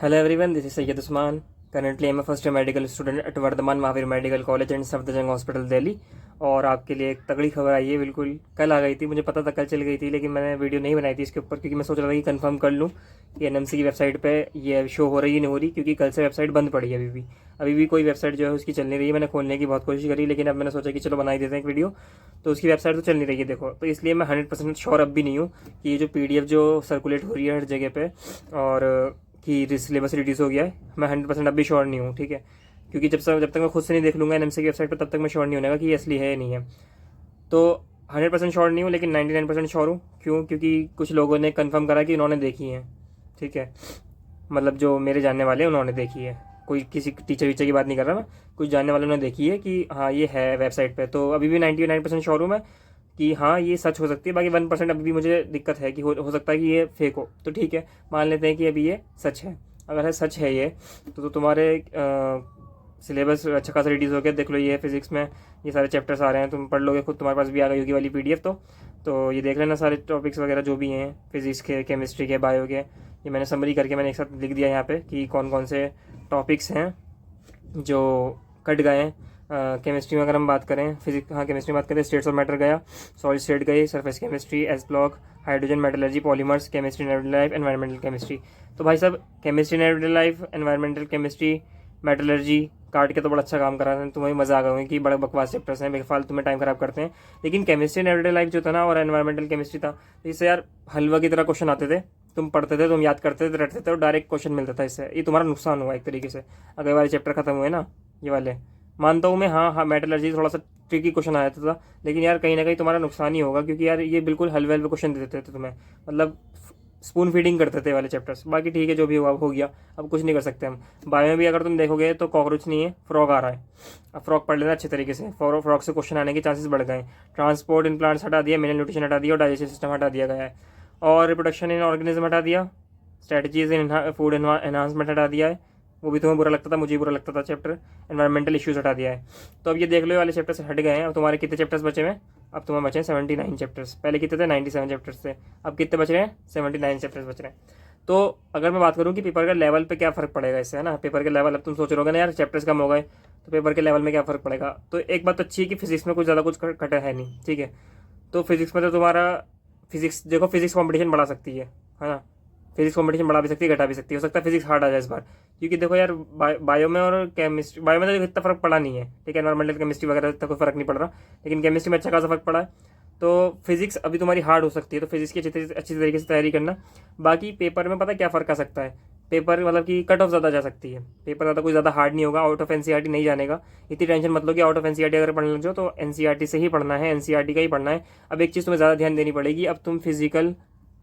Hello everyone, this is Sayyid Usman. Currently, I'm a first year medical student at Vardhman Mahavir medical college and Safdarjung hospital Delhi. और आपके लिए एक तगड़ी खबर आई है। बिल्कुल कल आ गई थी, मुझे पता था कल चल गई थी, लेकिन मैंने वीडियो नहीं बनाई थी इसके ऊपर क्योंकि मैं सोच रहा था कि कंफर्म कर लूँ कि एनएमसी की वेबसाइट पे ये शो हो रही है नहीं हो रही, क्योंकि कल से वेबसाइट बंद पड़ी है। अभी भी कोई वेबसाइट जो है उसकी चल नहीं रही है। मैंने खोलने की बहुत कोशिश करी, लेकिन अब मैंने सोचा कि चलो बना ही देते हैं एक वीडियो। तो उसकी वेबसाइट तो चल नहीं रही है देखो। तो इसलिए मैं 100% श्योर अब भी नहीं हूँ कि ये जो PDF जो सर्कुलेट हो रही है हर जगह पे और कि सिलेबस रिड्यूस हो गया है, मैं 100% अब भी श्योर नहीं हूँ। ठीक है, क्योंकि जब तक मैं खुद से नहीं देख लूँगा एनएमसी की वेबसाइट पर, तब तक मैं श्योर नहीं होने का कि ये असली है या नहीं है। तो 100% श्योर नहीं हूँ, लेकिन 99% श्योर हूँ। क्यों? क्योंकि कुछ लोगों ने कंफर्म करा कि उन्होंने देखी है। ठीक है, मतलब जो मेरे जानने वाले हैं उन्होंने देखी है। कोई किसी टीचर वीचर की बात नहीं कर रहा मैं, कुछ जानने वालों ने देखी है कि हाँ ये है वेबसाइट पे। तो अभी भी 99% श्योर हूँ मैं कि हाँ ये सच हो सकती है। बाकी 1% अभी भी मुझे दिक्कत है कि हो सकता है कि ये फेक हो। तो ठीक है, मान लेते हैं कि अभी ये सच है। अगर है सच है ये, तो तुम्हारे सिलेबस अच्छा खासा रिड्यूस हो गया। देख लो, ये फिजिक्स में ये सारे चैप्टर्स आ रहे हैं, तुम पढ़ लोगे खुद, तुम्हारे पास भी आ गई होगी वाली PDF। तो ये देख लेना सारे टॉपिक्स वगैरह जो भी हैं, फिजिक्स के, केमिस्ट्री के, बायो के। ये मैंने समरी करके मैंने एक साथ लिख दिया यहाँ पे कि कौन कौन से टॉपिक्स हैं जो कट गए हैं। केमिस्ट्री में अगर हम बात करें, फिजिक्स, हाँ केमिस्ट्री में बात करें, स्टेट्स ऑफ मैटर गया, सॉलिड स्टेट गई, surface chemistry, S block, hydrogen, metallurgy, polymers, chemistry in everyday life, environmental chemistry. तो भाई साहब, chemistry in everyday life, environmental chemistry, metallurgy काट के तो बड़ा अच्छा काम करा था। तुम्हें मजा आ गया कि बड़े बकवास चैप्टर्स हैं, बेफालतू में टाइम खराब करते हैं। लेकिन केमिस्ट्री इन एवरीडे लाइफ जो था ना, और एनवायरमेंटल केमिस्ट्री था, तो इससे यार हलवा की तरह क्वेश्चन आते थे। तुम पढ़ते थे, तुम याद करते थे, रटते थे और डायरेक्ट क्वेश्चन मिलता था। इससे ये तुम्हारा नुकसान हुआ एक तरीके से। अगले वाले चैप्टर खत्म हुए ना, ये वाले, मानता हूँ मैं, हाँ मेटलर्जी थोड़ा सा ट्रिकी क्वेश्चन आया था, लेकिन यार कहीं ना कहीं तुम्हारा नुकसान ही होगा, क्योंकि यार ये बिल्कुल हलवे हलवे क्वेश्चन देते थे तुम्हें, मतलब स्पून फीडिंग करते थे वाले चैप्टर्स। बाकी ठीक है, जो भी हुआ हो गया, अब कुछ नहीं कर सकते हम। बायो में भी अगर तुम देखोगे तो कॉकरोच नहीं है, फ्रॉग आ रहा है। अब फ्रॉग पढ़ लेना अच्छे तरीके से, फ्रॉग से क्वेश्चन आने के चांसेस बढ़ गए। ट्रांसपोर्ट इन प्लांट्स हटा दिया, मिनरल न्यूट्रिशन हटा दिया और डाइजेस्टिव सिस्टम हटा दिया गया है। और रिप्रोडक्शन इन ऑर्गेनिज्म हटा दिया, स्ट्रेटजीज इन फूड एनहांसमेंट हटा दिया है, वो भी तुम्हें बुरा लगता था, मुझे बुरा लगता था चैप्टर। एनवायरमेंटल इश्यूज हटा दिया है। तो अब ये देख लो, ये वाले चैप्टर्स हट गए हैं। अब तुम्हारे कितने चैप्टर्स बचे हैं? अब तुम्हें बचे हैं 79 चैप्टर्स। पहले कितने थे? 97 चैप्टर्स थे। अब कितने बच रहे हैं? 79 चैप्टर्स बच रहे हैं। तो अगर मैं बात करूँ कि पेपर के लेवल पे क्या फ़र्क पड़ेगा इससे, है ना, पेपर के लेवल, अब तुम सोच रहे हो ना यार चैप्टर्स कम हो गए तो पेपर के लेवल में क्या फ़र्क पड़ेगा। तो एक बात तो अच्छी है कि फिजिक्स में कुछ ज़्यादा कुछ कटा है नहीं। ठीक है, तो फिजिक्स में तो तुम्हारा फिजिक्स देखो, फिजिक्स कॉम्पिटिशन बढ़ा सकती है ना। फिजिक्स कॉम्पिटिशन बढ़ा भी सकती है, घटा भी सकती है। हो सकता है फिजिक्स हार्ड आ जाए इस बार, क्योंकि देखो यार बायो में और केमिस्ट्री, बायो में तो इतना फर्क पड़ा नहीं है। ठीक है, एनवायरमेंटल केमिस्ट्री वगैरह इतना कोई फर्क नहीं पड़ रहा, लेकिन केमिस्ट्री में अच्छा खासा फर्क पड़ा है। तो फिजिक्स अभी तुम्हारी हार्ड हो सकती है, तो फिजिक्स की अच्छी तरीके से तैयारी करना। बाकी पेपर में पता क्या फ़र्क आ सकता है, पेपर मतलब कि कट ऑफ ज़्यादा जा सकती है। पेपर ज़्यादा कोई ज़्यादा हार्ड नहीं होगा, आउट ऑफ NCERT नहीं जानेगा। इतनी टेंशन मत लो कि आउट ऑफ NCERT अगर पढ़ने लग जाओ तो NCERT से ही पढ़ना है, NCERT का ही पढ़ना है। अब एक चीज़ तुम्हें ज़्यादा ध्यान देनी पड़ेगी, अब तुम फिजिकल,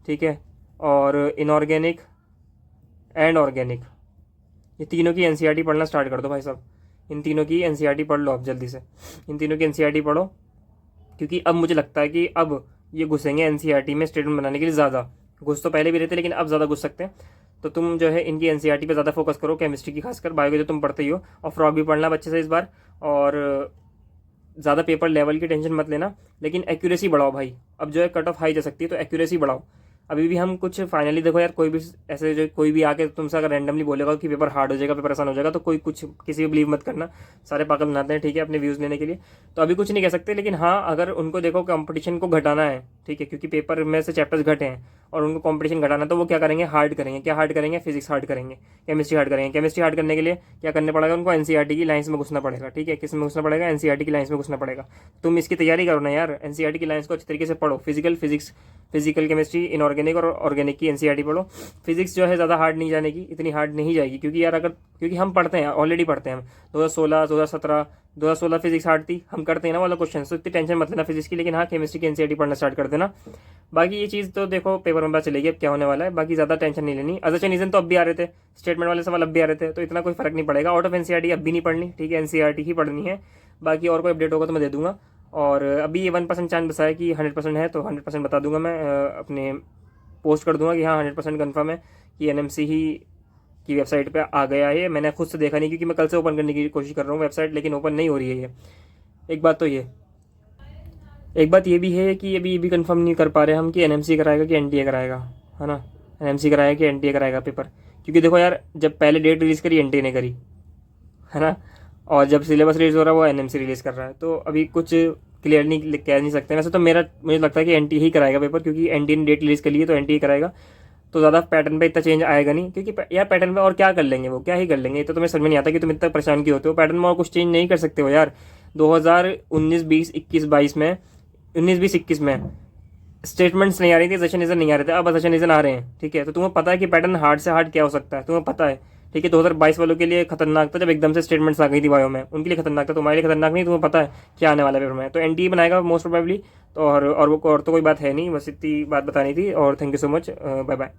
ठीक है, और इनऑर्गेनिक एंड ऑर्गेनिक, ये तीनों की NCERT पढ़ना स्टार्ट कर दो भाई साहब। इन तीनों की NCERT पढ़ लो अब जल्दी से, इन तीनों की NCERT पढ़ो, क्योंकि अब मुझे लगता है कि अब ये घुसेंगे NCERT में स्टेटमेंट बनाने के लिए ज़्यादा। घुस तो पहले भी रहते, लेकिन अब ज़्यादा घुस सकते हैं। तो तुम जो है इनकी NCERT पे ज़्यादा फोकस करो, केमिस्ट्री की खासकर, बायो की तो तुम पढ़ते ही हो। और फ्रॉग भी पढ़ना बच्चे से इस बार। और ज़्यादा पेपर लेवल की टेंशन मत लेना, लेकिन एक्यूरेसी बढ़ाओ भाई। अब जो है कट ऑफ हाई जा सकती है, तो एक्यूरेसी बढ़ाओ। अभी भी हम कुछ फाइनली देखो यार, कोई भी ऐसे जो कोई भी आके तुमसे अगर रैंडमली बोलेगा कि पेपर हार्ड हो जाएगा, पेपर आसान हो जाएगा, तो कोई कुछ किसी को बिलीव मत करना। सारे पागल बनाते हैं, ठीक है, अपने व्यूज़ लेने के लिए। तो अभी कुछ नहीं कह सकते, लेकिन हाँ अगर उनको देखो कंपटीशन को घटाना है, ठीक है, क्योंकि पेपर में से चैप्टर्स घटे हैं और उनको कंपटीशन घटाना है, तो वो क्या करेंगे? हार्ड करेंगे। क्या हार्ड करेंगे? फिजिक्स हार्ड करेंगे, केमिस्ट्री हार्ड करेंगे। केमिस्ट्री हार्ड करने के लिए क्या करना पड़ेगा उनको? NCERT की लाइन्स में घुसना पड़ेगा। ठीक है, किस में घुसना पड़ेगा? NCERT की लाइन्स में घुसना पड़ेगा। तुम इसकी तैयारी करो ना यार, NCERT की लाइन्स को अच्छी तरीके से पढ़ो। Physical, physics, physical chemistry, inorganic और ऑर्गेनिक की NCERT पढ़ो। फिजिक्स जो है ज़्यादा हार्ड नहीं जानेगी, इतनी हार्ड नहीं जाएगी, क्योंकि यार अगर, क्योंकि हम पढ़ते हैं, ऑलरेडी पढ़ते हैं हम। 2016, 2017, 2016 फिजिक्स हार्ड थी, हम करते हैं ना वाला क्वेश्चन। तो इतनी टेंशन मत लेना फिजिक्स की, लेकिन हाँ केमिस्ट्री की NCERT पढ़ना स्टार्ट कर देना। बाकी ये चीज़ तो देखो पेपर में पता चलेगी अब क्या होने वाला है। बाकी ज़्यादा टेंशन नहीं लेनी। अजरचैनीजन तो अब भी आ रहे थे, स्टेटमेंट वाले सवाल अब भी आ रहे थे, तो इतना कोई फर्क नहीं पड़ेगा। आउट ऑफ NCERT अब भी नहीं पढ़नी, ठीक है, NCERT ही पढ़नी है। बाकी और कोई अपडेट होगा तो मैं दे दूंगा। और अभी ये 1% चांस बचा है कि 100% है, तो 100% बता दूंगा मैं। अपने पोस्ट कर दूंगा कि हाँ 100% कन्फर्म है कि NMC ही की वेबसाइट पे आ गया है। मैंने खुद से देखा नहीं, क्योंकि मैं कल से ओपन करने की कोशिश कर रहा हूँ वेबसाइट, लेकिन ओपन नहीं हो रही है ये। एक बात तो ये, एक बात ये भी है कि अभी ये भी कंफर्म नहीं कर पा रहे हम कि NMC कराएगा कि NTA कराएगा, है ना। NMC कराएगा कि NTA कराएगा पेपर, क्योंकि देखो यार, जब पहले डेट रिलीज़ करी एनटीए ने करी, है ना, और जब सिलेबस रिलीज़ हो रहा है वो एनएमसी रिलीज़ कर रहा है, तो अभी कुछ क्लियर नहीं कह नहीं सकते। वैसे तो मुझे लगता है कि एनटीए ही कराएगा पेपर, क्योंकि एनटीए ने डेट रिलीज़ कर ली है तो एनटीए कराएगा, तो ज़्यादा पैटर्न पे इतना चेंज आएगा नहीं, क्योंकि यार पैटर्न पे और क्या कर लेंगे, वो क्या ही कर लेंगे। ये तो तुम्हें समझ में नहीं आता कि तुम इतना परेशान क्यों होते हो, पैटर्न में और कुछ चेंज नहीं कर सकते हो यार। 2019 20 21 22 में, 19 20 21 में स्टेटमेंट्स नहीं आ रही थी, सेशनिज्म नहीं आ रहे थे, अब सेशनिज्म आ रहे हैं, ठीक है। तो तुम्हें पता है कि पैटर्न हार्ड से हार्ड क्या हो सकता है, तुम्हें पता है, ठीक है। 2022 वालों के लिए खतरनाक था जब एकदम से स्टेटमेंट्स आ गई थी बायो में, उनके लिए खतरनाक था, तुम्हारे लिए खतरनाक नहीं, तुम्हें पता है क्या आने वाला है पेपर में। तो एनटीए बनाएगा मोस्ट प्रोबेबली। तो और वो और तो कोई बात है नहीं, बस इतनी बात बतानी थी, और thank you so much, bye bye.